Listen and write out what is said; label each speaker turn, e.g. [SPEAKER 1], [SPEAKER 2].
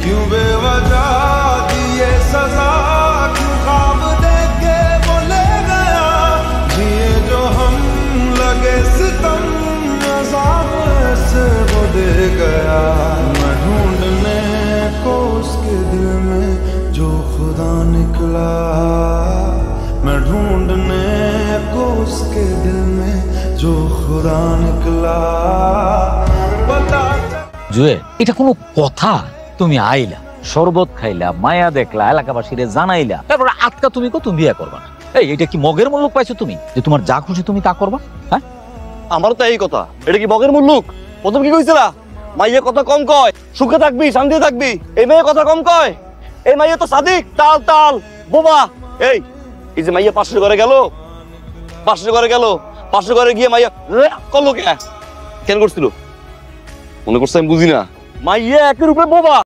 [SPEAKER 1] क्यों बेवजह दिए सजा, क्यों ख्वाब देके वो ले गया, जिए जो हम लगे सितम, अज़ाब ऐसे वो दे गया। मैं ढूंढने को उसके दिल में जो खुदा निकला, मैं ढूंढने को उसके दिल में जो खुदा निकला। पता
[SPEAKER 2] জুয়েল, এটা কোনো কথা? তুমি আইলা, শরবত খাইলা, মায়া দেখলা, এলাকাবাসীরে জানাইলা, তারপরে আটকা তুমি তুমি বিয়ে করবা না। এই এটা কি মগের মুল্লুক পাইছো তুমি, যে তোমার যা খুশি তুমি তা করবা? হ্যাঁ,
[SPEAKER 3] আমারও তো এই কথা। এটা কি মগের মুল্লুক? প্রথম কি কইছিলা? মাইয়া কথা কম কয়, সুখে থাকবি, শান্তিতে থাকবি। এই মেয়ে কথা কম কয়। এই মাইয়া তো সাদিক, তাল তাল বোবা। এই যে মাইয়া পাশের ঘরে গেল, পাশের ঘরে গিয়ে মাইয়া করলো কেন করছিল? মনে করছে আমি বুঝি না। মাইয়া একের উপরে বোবা।